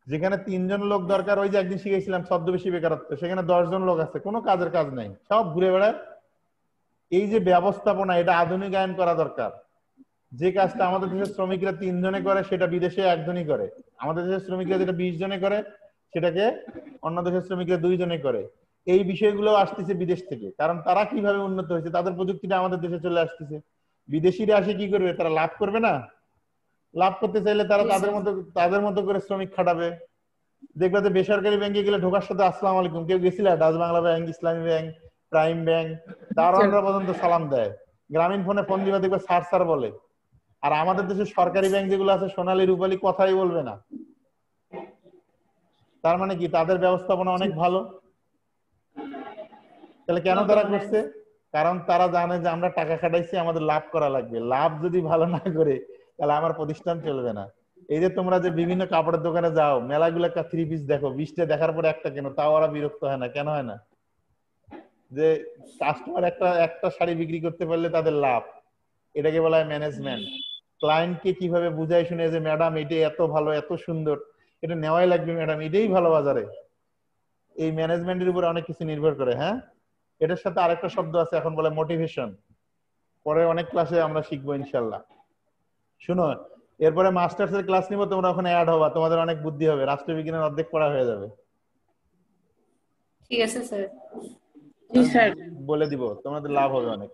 যেখানে 3 জন লোক দরকার, ওই যে একদিন শিখেছিলাম ছদ্মবেশী বেকারত্ব, সেখানে 10 জন লোক আছে, কোনো কাজের কাজ নাই, সব ঘুরে বেড়ায়। এই যে ব্যবস্থাপনা, এটা আধুনিকায়ন করা দরকার। যে কাজটা আমাদের দেশের শ্রমিকরা 3 জনে করে, সেটা বিদেশে 1 জনই করে। আমাদের দেশের শ্রমিকরা যেটা 20 জনে করে, সেটাকে অন্য দেশের শ্রমিকরা 2 জনে করে। এই বিষয়গুলো আসতেছে বিদেশ থেকে, কারণ তারা কিভাবে উন্নত হয়েছে, তাদের প্রযুক্তিটা আমাদের দেশে চলে আসতেছে। বিদেশিরা আসে কি করবে? তারা লাভ করবে না? লাভ করতে চাইলে তারা তাদের মতো করে শ্রমিক খাটাবে। দেখবে যে বেসরকারি ব্যাংকে গেলে ঢোকার সাথে আসসালামু আলাইকুম, কেউ গেছিল ডাচ বাংলা ব্যাংক, ইসলামী ব্যাংক, প্রাইম ব্যাংক, দারোয়ানরা পর্যন্ত সালাম দেয়। গ্রামীণ ফোনে ফোন দিবা দেখবে স্যার স্যার বলে। আর আমাদের দেশে সরকারি ব্যাংক যেগুলো আছে, সোনালী রূপালী, কথাই বলবে না। তার মানে কি, তাদের ব্যবস্থাপনা অনেক ভালো। তাহলে কেন তারা করছে? কারণ তারা জানে যে আমরা টাকা খাটাইছি, আমাদের লাভ করা লাগবে, লাভ যদি ভালো না করে তাহলে আমার প্রতিষ্ঠান চলবে না। এই যে তোমরা যে বিভিন্ন কাপড়ের দোকানে যাও, মেলাগুলো একটা 3 পিস দেখো, 20টা দেখার পরে একটা কেন, তাও ওরা বিরক্ত হয় না। কেন হয় না? যে কাস্টমার একটা একটা শাড়ি বিক্রি করতে পারলে তাদের লাভ। এটাকে বলা হয় ম্যানেজমেন্ট। ক্লায়েন্টকে কিভাবে বুঝাই শুনে যে ম্যাডাম এটা এত ভালো, এত সুন্দর, এটা নেওয়াই লাগবে ম্যাডাম, এটাই ভালো বাজারে। এই ম্যানেজমেন্টের উপর অনেক কিছু নির্ভর করে। হ্যাঁ, এটার সাথে আরেকটা শব্দ আছে, এখন বলে মোটিভেশন। পরে অনেক ক্লাসে আমরা শিখবো ইনশাল্লাহ। শুনো, এরপরে মাস্টার্স এর ক্লাস নিব, তোমরা ওখানে অ্যাড হবা, তোমাদের অনেক বুদ্ধি হবে, রাষ্ট্রবিজ্ঞানের অর্ধেক পড়া হয়ে যাবে। ঠিক আছে স্যার। জি স্যার। বলে দিব, তোমাদের লাভ হবে অনেক।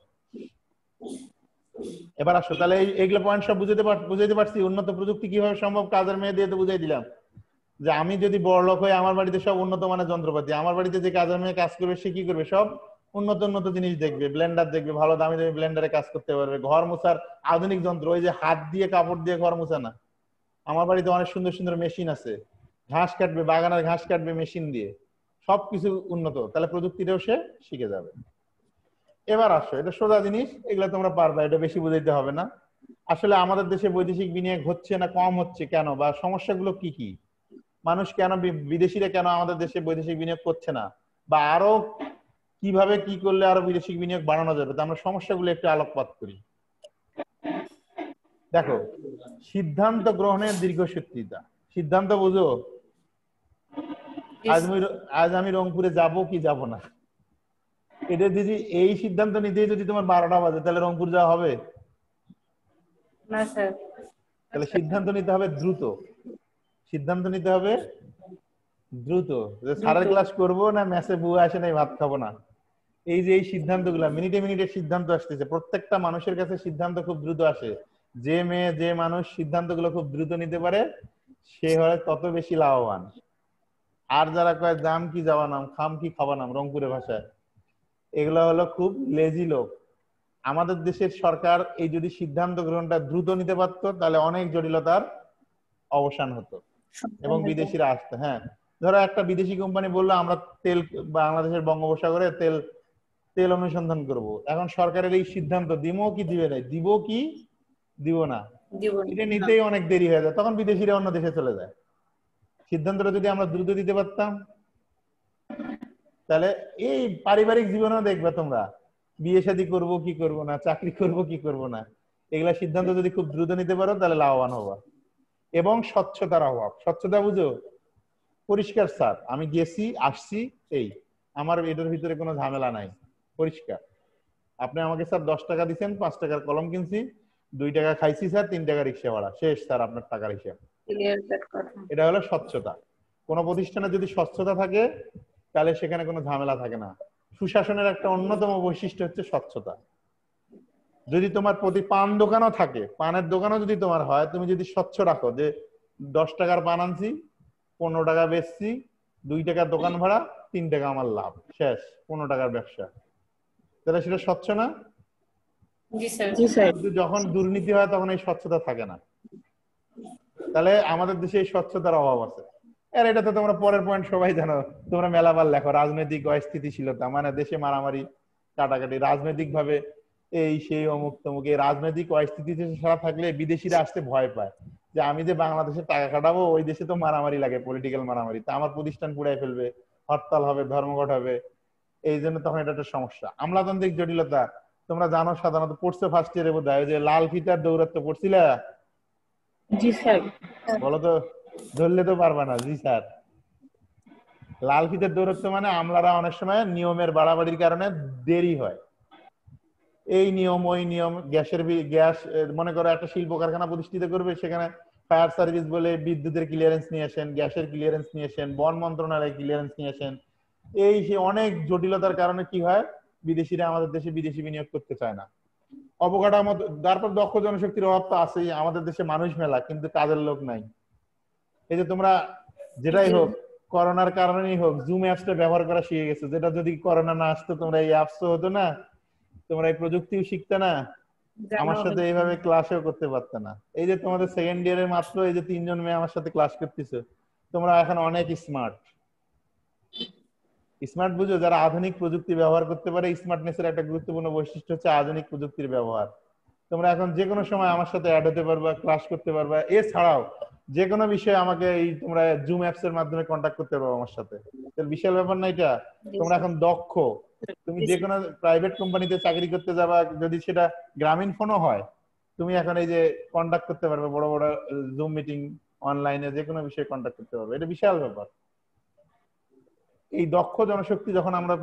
এবার আসো তাহলে এইগুলো পয়েন্ট সব বুঝাইতে পারছি। উন্নত প্রযুক্তি কিভাবে সম্ভব কাজের মেয়ে দিয়ে তো বুঝাই দিলাম। যে আমি যদি বড়লোক হই, আমার বাড়িতে সব উন্নত মানের যন্ত্রপাতি, আমার বাড়িতে যে কাজের মেয়ে কাজ করবে সে কি করবে, সব উন্নত উন্নত জিনিস দেখবে, ব্লেন্ডার দেখবে, ভালো দামি দামি ব্লেন্ডারে কাজ করতে পারবে, ঘর মোছার আধুনিক যন্ত্র, ওই যে হাত দিয়ে কাপড় দিয়ে ঘর মোছা না, আমার বাড়িতে অনেক সুন্দর সুন্দর মেশিন আছে, ঘাস কাটবে, বাগানের ঘাস কাটবে মেশিন দিয়ে, সবকিছু উন্নত। তাহলে প্রযুক্তিটাও সে শিখে যাবে। এবার আসো, এটা সোজা জিনিস, এগুলো তোমরা পারবা, এটা বেশি বুঝাইতে হবে না। আসলে আমাদের দেশে বৈদেশিক বিনিয়োগ হচ্ছে না কম হচ্ছে কেন, বা সমস্যাগুলো কি কি, মানুষ কেন, বিদেশিরা কেন আমাদের দেশে বৈদেশিক বিনিয়োগ করছে না, বা আরো কিভাবে কি করলে আরো বিদেশি বিনিয়োগ বাড়ানো যাবে, তা আমরা সমস্যাগুলো একটু আলোকপাত করি। দেখো, সিদ্ধান্ত গ্রহণের দীর্ঘসূত্রিতা, সিদ্ধান্ত বুঝো, আজ আমি রংপুরে যাব কি যাব না, এটা যদি এই সিদ্ধান্ত নিতেই যদি তোমার 12টা বাজে, তাহলে রংপুর যাওয়া হবে না স্যার। তাহলে সিদ্ধান্ত নিতে হবে দ্রুত, সিদ্ধান্ত নিতে হবে দ্রুত, যে স্যারের ক্লাস করবো না ম্যাচে বুয়া আসে নাই ভাত খাবো না। এই যে এই সিদ্ধান্তগুলা মিনিটে মিনিটে সিদ্ধান্ত আসতেছে, প্রত্যেকটা মানুষের কাছে সিদ্ধান্ত খুব দ্রুত আসে। যে মেয়ে যে মানুষ সিদ্ধান্তগুলো খুব দ্রুত নিতে পারে সে হয় তত বেশি লাভবান। আর যারা কয় দাম কি যাওয়া নাম, খাম কি খাওয়া নাম রংপুরের ভাষায়, এগুলো হলো খুব লেজি লোক। আমাদের দেশের সরকার এই যদি সিদ্ধান্ত গ্রহণটা দ্রুত নিতে পারতো তাহলে অনেক জটিলতার অবসান হতো এবং বিদেশিরা আসতো। হ্যাঁ, ধরো একটা বিদেশি কোম্পানি বললো আমরা তেল, বাংলাদেশের বঙ্গোপসাগরে তেল তেল অনুসন্ধান করব, এখন সরকারের এই সিদ্ধান্ত দিব কি দিবে না, দিব কি দিব না, এটা নিতেই অনেক দেরি হয়ে যায়, তখন বিদেশিরা অন্য দেশে চলে যায়। সিদ্ধান্তটা যদি আমরা দ্রুত দিতে পারতাম তাহলে এই পারিবারিক জীবনেও দেখবে তোমরা, বিয়ে শাদী করবো কি করব না, চাকরি করব কি করব না, এগুলা সিদ্ধান্ত যদি খুব দ্রুত নিতে পারো তাহলে লাভবান হবা। এবং স্বচ্ছতার অভাব, স্বচ্ছতা বুঝো, পরিষ্কার স্যার আমি গেছি আসছি, এই আমার এটার ভিতরে কোনো ঝামেলা নাই, পরিষ্কার। আপনি আমাকে স্যার 10 টাকা দিচ্ছেন, 5 টাকার কলম কিনছি, 2 টাকা খাইছি স্যার, 3 টাকা রিক্সা ভাড়া, শেষ স্যার আপনার টাকার হিসাব। এটা হলো স্বচ্ছতা। কোন প্রতিষ্ঠানে যদি স্বচ্ছতা থাকে তাহলে সেখানে কোনো ঝামেলা থাকে না। সুশাসনের একটা অন্যতম বৈশিষ্ট্য হচ্ছে স্বচ্ছতা। যদি তোমার প্রতি পান দোকানও থাকে, পানের দোকানও যদি তোমার হয়, তুমি যদি স্বচ্ছ রাখো যে 10 টাকার পান আনছি, 15 টাকা বেচছি, 2 টাকার দোকান ভাড়া, 3 টাকা আমার লাভ, শেষ 15 টাকার ব্যবসা, তাহলে সেটা স্বচ্ছ না? কিন্তু যখন দুর্নীতি হয় তখন এই স্বচ্ছতা থাকে না। তাহলে আমাদের দেশে এই স্বচ্ছতার অভাব আছে। আর এটা তো তোমরা পরের পয়েন্ট সবাই জানো, তোমরা মেলাবার লেখো, রাজনৈতিক অস্থিতিশীলতা, মানে দেশে মারামারি কাটাকাটি, রাজনৈতিক ভাবে এই সেই অমুক তমুক, এই রাজনৈতিক অস্থিতিশীলতা থাকলে বিদেশিরা আসতে ভয় পায়, যে আমি যে বাংলাদেশে টাকা কাটাবো, ওই দেশে তো মারামারি লাগে, পলিটিক্যাল মারামারি, তা আমার প্রতিষ্ঠান পুড়াই ফেলবে, হরতাল হবে, ধর্মঘট হবে, এই জন্য তখন এটা একটা সমস্যা। আমলাতান্ত্রিক জটিলতা তোমরা জানো, সাধারণত পড়ছো ফার্স্ট ইয়ারে বোধ হয়, যে লাল ফিতার দৌরাত্ম্য পড়ছিলা? জি স্যার। বলো তো, ধরলে তো পারবা না। জি স্যার। লাল ফিতের দৌরত্ব মানে আমলারা অনেক সময় নিয়মের বাড়াবাড়ির কারণে দেরি হয়, এই নিয়ম ওই নিয়ম, গ্যাস মনে করো একটা শিল্প কারখানা প্রতিষ্ঠিত করবে, সেখানে ফায়ার সার্ভিস বলে বিদ্যুতের ক্লিয়ারেন্স নিয়ে আসেন, গ্যাসের ক্লিয়ারেন্স নিয়ে আসেন, বন মন্ত্রণালয় ক্লিয়ারেন্স নিয়ে আসেন, এই সে অনেক জটিলতার কারণে কি হয়, বিদেশিরা আমাদের দেশে বিদেশি বিনিয়োগ করতে চায় না। অবকাঠামো, তারপর দক্ষ জনশক্তির অভাব তো আছেই, আমাদের দেশে মানুষ মেলা কিন্তু কাজের লোক নাই। এই যে তোমরা যেটাই হোক, করোনার কারণেই হোক, জুম অ্যাপসটা ব্যবহার করা শিখে গেছো, যেটা যদি করোনা না আসতো তোমরা এই অ্যাপস হতো না, তোমরা এই প্রযুক্তিও শিখতে না, আমার সাথে এইভাবে ক্লাসেও করতে পারতে না। এই যে তোমাদের সেকেন্ড ইয়ারের মাত্র এই যে 3 জন মেয়ে আমার সাথে ক্লাস করতেছো, তোমরা এখন অনেক স্মার্ট। স্মার্ট বুঝো, যারা আধুনিক প্রযুক্তি ব্যবহার করতে পারে, স্মার্টনেসের একটা গুরুত্বপূর্ণ বৈশিষ্ট্য হচ্ছে আধুনিক প্রযুক্তির ব্যবহার। তোমরা এখন যে কোনো সময় আমার সাথে অ্যাড হতে পারবা, ক্লাস করতে পারবা, এছাড়াও যে কোনো বিষয়ে আমাকে এই তোমরা জুম অ্যাপস এর মাধ্যমে কন্ট্যাক্ট করতে পারো আমার সাথে। বিশাল ব্যাপার না এটা? তোমরা এখন দক্ষ, তুমি যে কোনো প্রাইভেট কোম্পানিতে চাকরি করতে যাবা, যদি সেটা গ্রামীণ ফোনও হয়, তুমি এখন এই যে কন্ট্যাক্ট করতে পারবে, বড় বড় জুম মিটিং অনলাইনে যে কোনো বিষয়ে কন্ট্যাক্ট করতে পারবে, এটা বিশাল ব্যাপার। এই দক্ষ জনশক্তি যখন আমরা,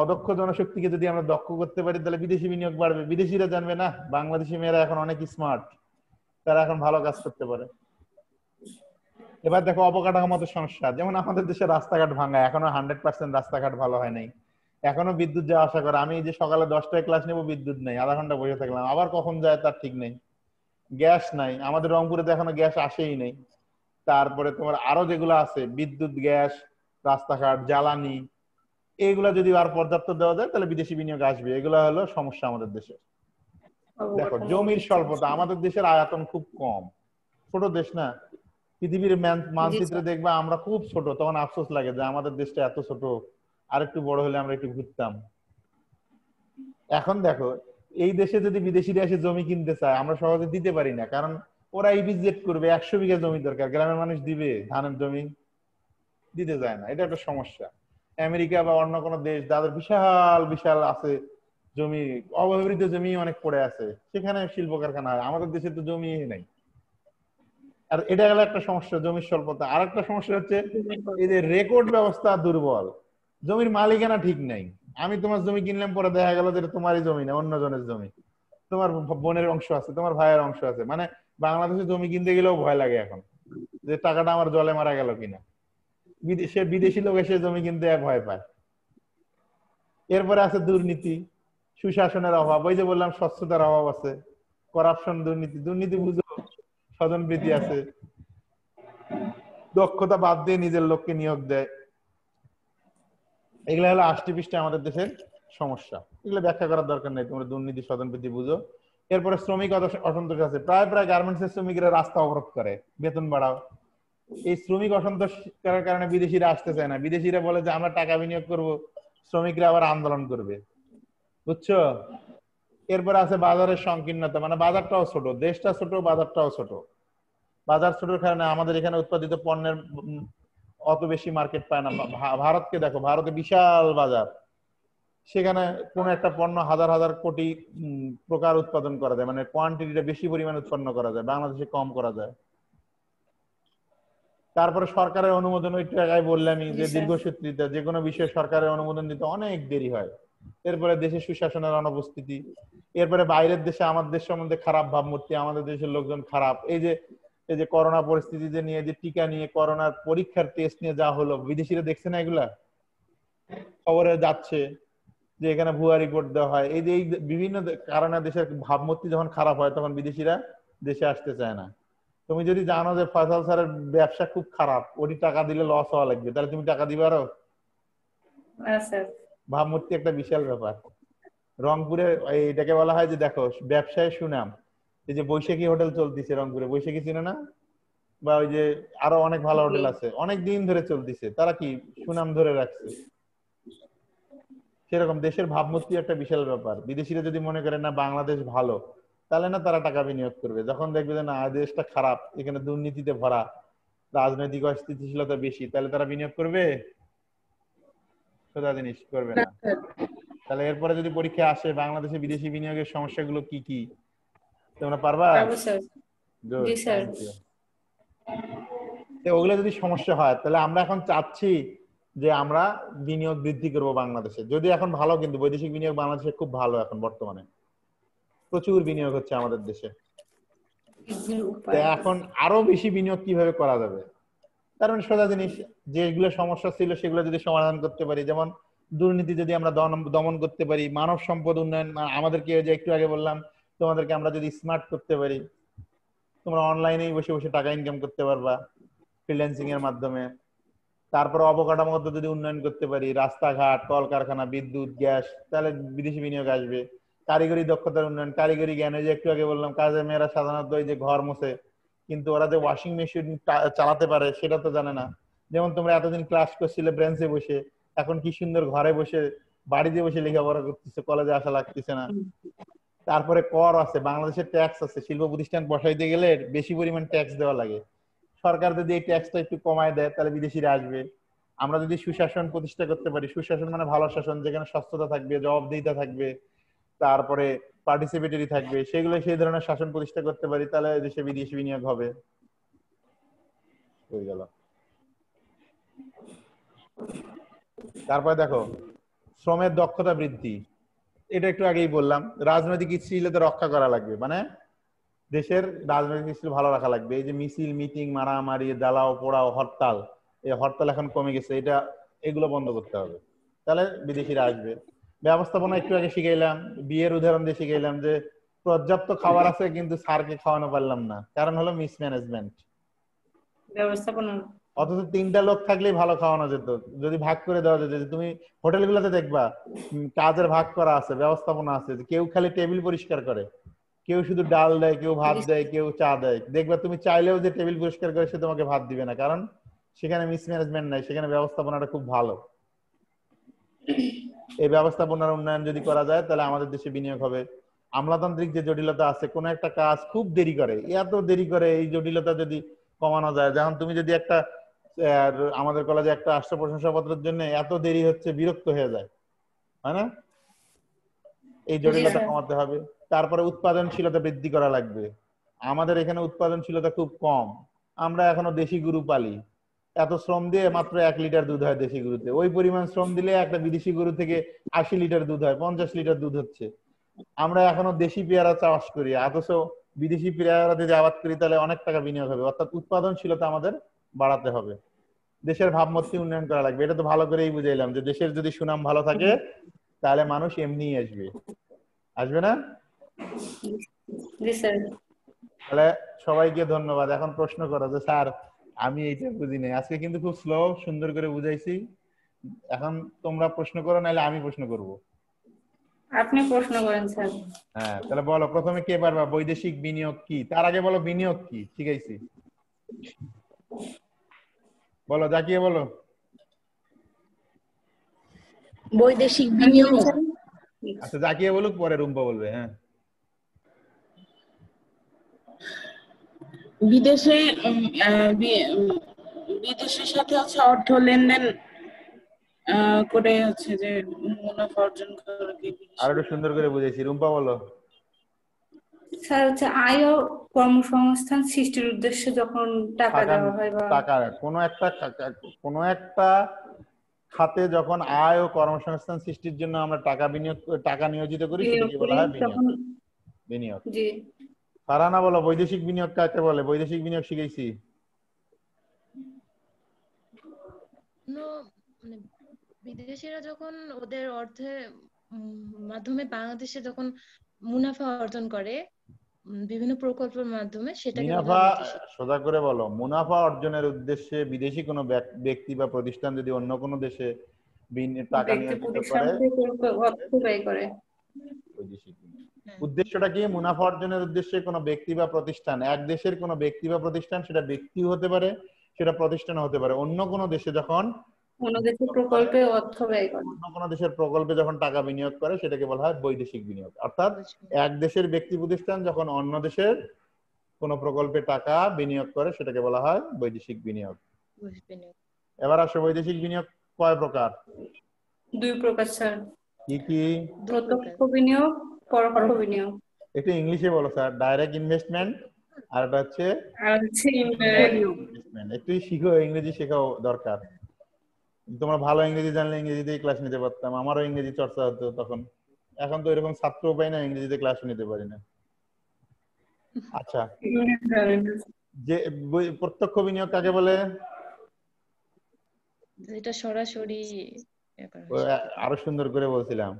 অদক্ষ জনশক্তিকে যদি আমরা দক্ষ করতে পারি তাহলে বিদেশি বিনিয়োগ বাড়বে, বিদেশিরা জানবে না বাংলাদেশি মেয়েরা এখন অনেক স্মার্ট, তারা এখন ভালো কাজ করতে পারে। এবার দেখো অবকাঠামোগত সমস্যা, যেমন আমাদের দেশে রাস্তাঘাট ভাঙা, এখনো 100% রাস্তাঘাট ভালো হয় নাই, এখনো বিদ্যুৎ যাওয়া আসা করে। আমি এই যে সকালে 10টায় ক্লাস নেবো, বিদ্যুৎ নেই, আধা ঘন্টা বসে থাকলাম, আবার কখন যায় তার ঠিক নেই। গ্যাস নাই, আমাদের রংপুরে তো এখনো গ্যাস আসেই নেই। তারপরে তোমার আরো যেগুলো আছে বিদ্যুৎ, গ্যাস, রাস্তাঘাট, জ্বালানি, এইগুলা যদি আর পর্যাপ্ত দেওয়া যায় তাহলে বিদেশি বিনিয়োগ আসবে। এগুলা হলো সমস্যা আমাদের দেশে। দেখো জমির স্বল্পতা, আমাদের দেশের আয়তন খুব কম, ছোট দেশ না। পৃথিবীর জি মানচিত্রে স্যার। দেখবা আমরা খুব ছোট, তখন আফসোস লাগে যে আমাদের দেশটা এত ছোট, আর একটু বড় হলে আমরা একটু ঘুরতাম। এখন দেখো এই দেশে যদি বিদেশিরা এসে জমি কিনতে চায় আমরা সহজে দিতে পারি না, কারণ ওরা ইপিজেড করবে, 100 বিঘা জমি দরকার, গ্রামের মানুষ দিবে ধানের জমি? দিতে যায় না, এটা একটা সমস্যা। আমেরিকা বা অন্য কোনো দেশ যাদের বিশাল বিশাল আছে জমি, অব্যবহৃত জমি অনেক পড়ে আছে, সেখানে শিল্প কারখানা হয়, আমাদের দেশে তো জমি নাই। আর এটা গেল একটা সমস্যা, জমির স্বল্পতা। আর একটা সমস্যা হচ্ছে এই যে রেকর্ড ব্যবস্থা দুর্বল, জমির মালিকানা ঠিক নাই। আমি তোমার জমি কিনলাম, পরে দেখা গেল যে এটা তোমারই জমি না, অন্য জনের জমি, তোমার বোনের অংশ আছে, তোমার ভাইয়ের অংশ আছে। মানে বাংলাদেশে জমি কিনতে গেলেও ভয় লাগে এখন, যে টাকাটা আমার জলে মারা গেল কিনা। বিদেশি লোক এসে জমি কিনতে ভয় পায়। এরপরে আছে দুর্নীতি, সুশাসনের অভাব, ওই যে বললাম স্বচ্ছতার অভাব আছে, করাপশন, দুর্নীতি। দুর্নীতি বুঝো, স্বজনপ্রীতি আছে, দক্ষতা বাদ দিয়ে নিজের লোককে নিয়োগ দেয়। এগুলো হলো আষ্টি পৃষ্ঠে আমাদের দেশের সমস্যা, এগুলো ব্যাখ্যা করার দরকার নেই, তোমরা দুর্নীতি স্বজনপ্রীতি বুঝো। এরপরে শ্রমিক অসন্তোষ আছে, প্রায় প্রায় গার্মেন্টস এর শ্রমিকরা রাস্তা অবরোধ করে, বেতন বাড়াও। এই শ্রমিক অসন্তোষ করার কারণে বিদেশিরা আসতে চায় না, বিদেশিরা বলে যে আমরা টাকা বিনিয়োগ করব, শ্রমিকরা আবার আন্দোলন করবে, বুঝছো? এরপরে আছে বাজারের সংকীর্ণতা, মানে বাজারটাও ছোট, দেশটা ছোট, বাজারটাও ছোট। বাজার ছোটর কারণে আমাদের এখানে উৎপাদিত পণ্যের অত বেশি মার্কেট পায় না। ভারতকে দেখো, ভারতে বিশাল বাজার, সেখানে কোন একটা পণ্য হাজার হাজার কোটি প্রকার উৎপাদন করা যায়, মানে কোয়ান্টিটিটা বেশি পরিমাণে উৎপন্ন করা যায়, বাংলাদেশে কম করা যায়। তারপরে সরকারের অনুমোদন, ওই টাকায় বললামই জি যে স্যার। দীর্ঘসূত্রিতা, যে কোনো বিষয়ে সরকারের অনুমোদন দিতে অনেক দেরি হয়। এরপরে দেশে সুশাসনের অনুপস্থিতি। এরপরে বাইরের দেশে আমাদের দেশ সম্বন্ধে খারাপ ভাবমূর্তি, আমাদের দেশের লোকজন খারাপ। এই যে করোনা পরিস্থিতিতে নিয়ে, যে টিকা নিয়ে, করোনার পরীক্ষার টেস্ট নিয়ে যা হলো, বিদেশিরা দেখছে না এগুলা? খবরে যাচ্ছে যে এখানে ভুয়া রিপোর্ট দেওয়া হয়। এই যে এই বিভিন্ন কারণে দেশের ভাবমূর্তি যখন খারাপ হয়, তখন বিদেশিরা দেশে আসতে চায় না। তুমি যদি জানো যে ফয়সাল স্যারের ব্যবসা খুব খারাপ, ওটি টাকা দিলে লস হওয়া লাগবে, তাহলে তুমি টাকা দিবে আরো? না স্যার। ভাবমূর্তি একটা বিশাল ব্যাপার। রংপুরে এটাকে বলা হয় যে দেখো ব্যবসায় সুনাম, এই যে বৈশাখী হোটেল চলতেছে রংপুরে, বৈশাখী চিনো না? বা ওই যে আরো অনেক ভালো হোটেল আছে, অনেক দিন ধরে চলতেছে, তারা কি সুনাম ধরে রাখছে। সেরকম দেশের ভাবমূর্তি একটা বিশাল ব্যাপার। বিদেশিরা যদি মনে করে না বাংলাদেশ ভালো, তাহলে না তারা টাকা বিনিয়োগ করবে। যখন দেখবে যে না দেশটা খারাপ, এখানে দুর্নীতিতে ভরা, রাজনৈতিক অস্থিতিশীলতা বেশি, তাহলে তারা বিনিয়োগ করবে? সোজা জিনিস, করবে না না। স্যার। তাহলে এরপরে যদি পরীক্ষা আসে বাংলাদেশে বিদেশি বিনিয়োগের সমস্যাগুলো কি কি, তোমরা পারবা? পারবো স্যার। গুড, জি স্যার। Thank you. ওগুলো যদি সমস্যা হয়, তাহলে আমরা এখন চাচ্ছি যে আমরা বিনিয়োগ বৃদ্ধি করব বাংলাদেশে। যদি এখন ভালো, কিন্তু বৈদেশিক বিনিয়োগ বাংলাদেশে খুব ভালো এখন বর্তমানে, প্রচুর বিনিয়োগ হচ্ছে আমাদের দেশে। বৃদ্ধির তো উপায়। এখন আরো বেশি বিনিয়োগ কিভাবে করা যাবে? কারণ সোজা জিনিস, যেগুলো সমস্যা ছিল সেগুলো যদি সমাধান করতে পারি, যেমন দুর্নীতি যদি আমরা দমন করতে পারি, মানব সম্পদ উন্নয়ন, আমাদেরকে যে একটু আগে বললাম তোমাদেরকে, আমরা যদি স্মার্ট করতে পারি, তোমরা অনলাইনেই বসে বসে টাকা ইনকাম করতে পারবা ফ্রিল্যান্সিং এর মাধ্যমে। তারপর অবকাঠামোগত যদি উন্নয়ন করতে পারি, রাস্তাঘাট, কলকারখানা, বিদ্যুৎ, গ্যাস, তাহলে বিদেশি বিনিয়োগ আসবে। কারিগরি দক্ষতার উন্নয়ন, কারিগরি জ্ঞান, যে একটু আগে বললাম কাজের মেয়েরা সাধারণত ওই যে ঘর মোছে, কিন্তু ওরা যে ওয়াশিং মেশিন চালাতে পারে সেটা তো জানে না। যেমন তোমরা এতদিন ক্লাস করছিলে ব্রেঞ্চে বসে, এখন কি সুন্দর ঘরে বসে বাড়িতে বসে লেখাপড়া করতেছে, কলেজে আসা লাগতেছে না। তারপরে কর আছে, বাংলাদেশের ট্যাক্স আছে, শিল্প প্রতিষ্ঠান বসাইতে গেলে বেশি পরিমাণ ট্যাক্স দেওয়া লাগে। সরকার যদি এই ট্যাক্সটা একটু কমায় দেয় তাহলে বিদেশিরা আসবে। আমরা যদি সুশাসন প্রতিষ্ঠা করতে পারি, সুশাসন মানে ভালো শাসন, যেখানে স্বচ্ছতা থাকবে, জবাবদিহিতা থাকবে, তারপরে পার্টিসিপেটরি থাকবে, সেগুলো সেই ধরনের শাসন প্রতিষ্ঠা করতে পারি, তাহলে দেশে বিদেশি বিনিয়োগ হবে। হয়ে গেল। তারপরে দেখো শ্রমের দক্ষতা বৃদ্ধি, এটা একটু আগেই বললাম। রাজনৈতিক স্থিতিশীলতা রক্ষা করা লাগবে, মানে দেশের রাজনৈতিক স্থিতি ভালো রাখা লাগবে। এই যে মিছিল, মিটিং, মারামারি, জ্বালাও পোড়াও, হরতাল, এই হরতাল এখন কমে গেছে, এগুলো বন্ধ করতে হবে। তাহলে বিদেশিরা আসবে। ব্যবস্থাপনা একটু আগে শিখাইলাম, বিয়ের উদাহরণ দিয়ে শিখাইলাম যে পর্যাপ্ত খাবার আছে কিন্তু স্যারকে খাওয়ানো পারলাম না, কারণ হলো মিসম্যানেজমেন্ট। ব্যবস্থাপনা। অথচ 3টা লোক থাকলেই ভালো খাওয়ানো যেত, যদি ভাগ করে দেওয়া যেত। যে তুমি হোটেলগুলোতে দেখবা কাজের ভাগ করা আছে, ব্যবস্থাপনা আছে, যে কেউ খালি টেবিল পরিষ্কার করে, কেউ শুধু ডাল দেয়, কেউ ভাত দেয়, কেউ চা দেয়। দেখবা তুমি চাইলেও যে টেবিল পরিষ্কার করে সে তোমাকে ভাত দিবে না, কারণ সেখানে মিসম্যানেজমেন্ট নাই, সেখানে ব্যবস্থাপনাটা খুব ভালো। এই ব্যবস্থাপনার উন্নয়ন যদি করা যায় তাহলে আমাদের দেশে বিনিয়োগ হবে। আমলাতান্ত্রিক যে জটিলতা আছে, কোন একটা কাজ খুব দেরি করে, এত দেরি করে, এই জটিলতা যদি কমানো যায়। যেমন তুমি যদি একটা আমাদের কলেজে একটা আসছে প্রশংসাপত্রের জন্য এত দেরি হচ্ছে, বিরক্ত হয়ে যায়, হয় না? এই জটিলতা কমাতে হবে। তারপরে উৎপাদনশীলতা বৃদ্ধি করা লাগবে। আমাদের এখানে উৎপাদনশীলতা খুব কম, আমরা এখনো দেশি গরু পালি, এত শ্রম দিয়ে মাত্র 1 লিটার দুধ হয় দেশি গরুতে। ওই পরিমাণ শ্রম দিলে একটা বিদেশি গরু থেকে 80 লিটার দুধ হয়, 50 লিটার দুধ হচ্ছে। আমরা এখনো দেশি পেয়ারা চাষ করি, অথচ বিদেশি পেয়ারা যদি আবাদ করি তাহলে অনেক টাকা বিনিয়োগ হবে। অর্থাৎ উৎপাদনশীলতা আমাদের বাড়াতে হবে, দেশের ভাবমূর্তি উন্নয়ন করা লাগবে। এটা তো ভালো করেই বুঝাইলাম যে দেশের যদি সুনাম ভালো থাকে তাহলে মানুষ এমনিই আসবে, আসবে না? জি স্যার। তাহলে সবাইকে ধন্যবাদ। এখন প্রশ্ন করো যে স্যার আমি এইটা বুঝি নাই। আজকে কিন্তু খুব স্লো, সুন্দর করে বুঝাইছি। এখন তোমরা প্রশ্ন করো, নাহলে আমি প্রশ্ন করব। আপনি প্রশ্ন করেন স্যার। হ্যাঁ, তাহলে বলো প্রথমে কে পারবা, বৈদেশিক বিনিয়োগ কি? তার আগে বলো বিনিয়োগ কি, শিখাইছি। বলো, জাকিয়ে বলো। বৈদেশিক বিনিয়োগ আচ্ছা, জাকিয়ে বলুক, পরে রুম্পা বলবে। হ্যাঁ, বিদেশে বিদেশের সাথে হচ্ছে অর্থ লেনদেন করে হচ্ছে যে মুনাফা অর্জন করে। আর একটু সুন্দর করে বুঝাইছি। রুম্পা বলো। স্যার হচ্ছে আয় ও কর্মসংস্থান সৃষ্টির উদ্দেশ্যে যখন টাকা দেওয়া হয় বা টাকা কোনো একটা খাতে যখন আয় ও কর্মসংস্থান সৃষ্টির জন্য আমরা টাকা নিয়োজিত করি, সেটাকে বলা হয় বিনিয়োগ। বিনিয়োগ। জি। ফারহানা বলো, বৈদেশিক বিনিয়োগ কাকে বলে? বৈদেশিক বিনিয়োগ শিখাইছি। মানে বিদেশিরা যখন ওদের অর্থের মাধ্যমে বাংলাদেশে যখন মুনাফা অর্জন করে বিভিন্ন প্রকল্পের মাধ্যমে, সেটাকে বলা মুনাফা, হয় বৈদেশিক। সোজা করে বলো, মুনাফা অর্জনের উদ্দেশ্যে বিদেশি কোনো ব্যক্তি বা প্রতিষ্ঠান যদি অন্য কোনো দেশে টাকা নিয়োজিত করে, অর্থ ব্যয় করে। বৈদেশিক বিনিয়োগ। উদ্দেশ্যটা কি? মুনাফা অর্জনের উদ্দেশ্যে কোনো ব্যক্তি বা প্রতিষ্ঠান, এক দেশের কোনো ব্যক্তি বা প্রতিষ্ঠান, সেটা ব্যক্তিও হতে পারে, সেটা প্রতিষ্ঠানও হতে পারে, অন্য কোনো দেশে যখন অন্য দেশের প্রকল্পে অর্থ ব্যয় করে, অন্য কোনো দেশের প্রকল্পে যখন টাকা বিনিয়োগ করে, সেটাকে বলা হয় বৈদেশিক বিনিয়োগ। অর্থাৎ এক দেশের ব্যক্তি প্রতিষ্ঠান যখন অন্য দেশের কোনো প্রকল্পে টাকা বিনিয়োগ করে, সেটাকে বলা হয় বৈদেশিক বিনিয়োগ। এবার আসো, বৈদেশিক বিনিয়োগ কয় প্রকার? 2 প্রকার স্যার। কি কি? প্রত্যক্ষ বিনিয়োগ, পরোক্ষ বিনিয়োগ। একটু ইংলিশে বলো স্যার। ডাইরেক্ট ইনভেস্টমেন্ট, আর এটা হচ্ছে ইনভেস্টমেন্ট। একটু শিখো, ইংরেজি শেখাও দরকার। তোমরা ভালো ইংরেজি জানলে ইংরেজিতেই ক্লাস নিতে পারতাম, আমারও ইংরেজি চর্চা হতো তখন। এখন তো এরকম ছাত্র পাই না, ইংরেজিতে ক্লাস নিতে পারি না। আচ্ছা, যে প্রত্যক্ষ বিনিয়োগ কাকে বলে? যেটা সরাসরি আরো সুন্দর করে বলছিলাম,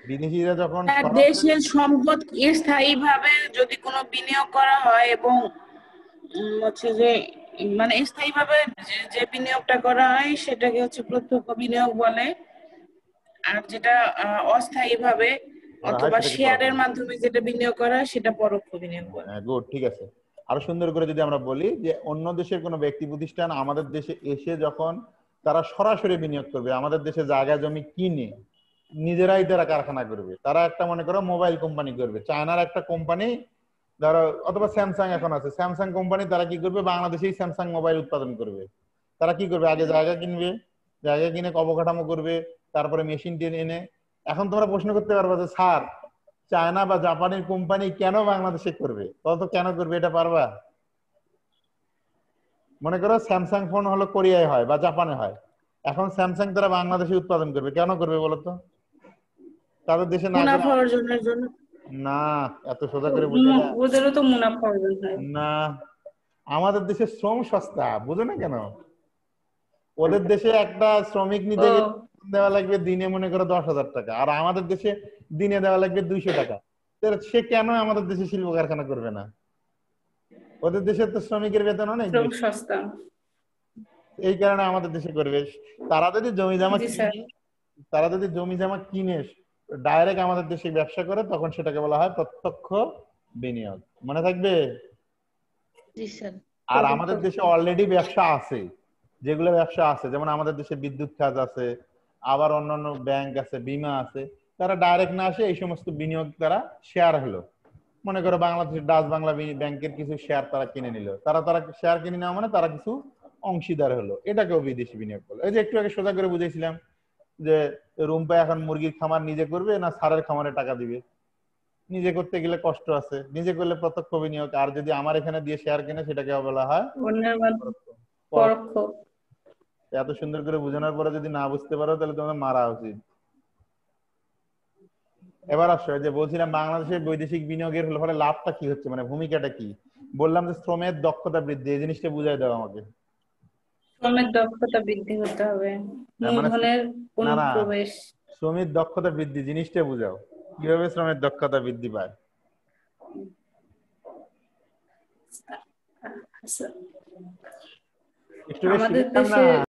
বিদেশিরা যখন দেশের সম্পদ স্থায়ীভাবে যদি কোনো বিনিয়োগ করা হয় এবং হচ্ছে যে মানে স্থায়ীভাবে যে বিনিয়োগটা করা হয় সেটাকে হচ্ছে প্রত্যক্ষ বিনিয়োগ বলে। আর যেটা অস্থায়ীভাবে অথবা শেয়ারের মাধ্যমে যেটা বিনিয়োগ করা হয় সেটা পরোক্ষ বিনিয়োগ বলে। গুড, ঠিক আছে। আরো সুন্দর করে যদি আমরা বলি যে অন্য দেশের কোনো ব্যক্তি প্রতিষ্ঠান আমাদের দেশে এসে যখন তারা সরাসরি বিনিয়োগ করবে, আমাদের দেশে জায়গা জমি কিনে নিজেরাই তারা কারখানা করবে। তারা একটা মনে করো মোবাইল কোম্পানি করবে, চায়নার একটা কোম্পানি ধরো, অথবা স্যামসাং এখন আছে, স্যামসাং কোম্পানি, তারা কি করবে? বাংলাদেশেই স্যামসাং মোবাইল উৎপাদন করবে। তারা কি করবে? আগে জায়গা কিনবে, জায়গা কিনে অবকাঠামো করবে, তারপরে মেশিন টেনে এনে। এখন তোমরা প্রশ্ন করতে পারবা যে স্যার চায়না বা জাপানের কোম্পানি কেন বাংলাদেশে করবে? তো কেন করবে এটা পারবা? মনে করো স্যামসাং ফোন হলো কোরিয়ায় হয় বা জাপানে হয়, এখন স্যামসাং তারা বাংলাদেশে উৎপাদন করবে, কেন করবে বলতো? তাদের দেশে না মুনাফা অর্জনের জন্য না, এত সোজা করে বুঝে না। ওদেরও তো মুনাফা অর্জন হয় না, আমাদের দেশে শ্রম সস্তা, বুঝো না কেন? ওদের দেশে একটা শ্রমিক নিতে গেলে দেওয়া লাগবে দিনে মনে করো 10,000 টাকা, আর আমাদের দেশে দিনে দেওয়া লাগবে 200 টাকা। তাহলে সে কেন আমাদের দেশে শিল্প কারখানা করবে না? ওদের দেশে তো শ্রমিকের বেতন অনেক শ্রম বেশি, সস্তা। এই কারণে আমাদের দেশে করবে। তারা যদি জমি জমা জি স্যার। তারা যদি জমি জমা কিনে ডাইরেক্ট আমাদের দেশে ব্যবসা করে, তখন সেটাকে বলা হয় প্রত্যক্ষ বিনিয়োগ। মনে থাকবে? জি স্যার। আর আমাদের দেশে অলরেডি ব্যবসা আছে, যেগুলো ব্যবসা আছে, যেমন আমাদের দেশে বিদ্যুৎ খাত আছে, আবার অন্যান্য ব্যাংক আছে, বীমা আছে, তারা ডাইরেক্ট না আসে এই সমস্ত বিনিয়োগ তারা শেয়ার হলো। মনে করো বাংলাদেশের ডাচ বাংলা ব্যাংকের কিছু শেয়ার তারা কিনে নিল, তারা শেয়ার কিনে নেওয়া মানে তারা কিছু অংশীদার হলো, এটাকেও বিদেশি বিনিয়োগ করলো। এই যে একটু আগে সোজা করে বুঝেছিলাম যে রুম্পা এখন মুরগির খামার নিজে করবে না সারের খামারে টাকা দিবে। নিজে করতে গেলে কষ্ট আছে, নিজে করলে প্রত্যক্ষ বিনিয়োগ, আর যদি আমার এখানে দিয়ে শেয়ার কিনে সেটাকে বলা হয় অন্যের মাধ্যমে পরোক্ষ। পরোক্ষ। এত সুন্দর করে বোঝানোর পরে যদি না বুঝতে পারো তাহলে তোমাদের মারা উচিত। এবার আসো, যে বলছিলাম বাংলাদেশের বৈদেশিক বিনিয়োগের ফলে লাভটা কি হচ্ছে, মানে ভূমিকাটা কি? বললাম যে শ্রমের দক্ষতা বৃদ্ধি, এই জিনিসটা বুঝাই দাও আমাকে। শ্রমের দক্ষতা বৃদ্ধি হতে হবে, মানে মূলধনের না না, অনুপ্রবেশ। শ্রমের দক্ষতা বৃদ্ধি জিনিসটা বুঝাও, কিভাবে শ্রমের দক্ষতা বৃদ্ধি পায়? আচ্ছা, একটু বেশি আমাদের শিখলাম না। দেশে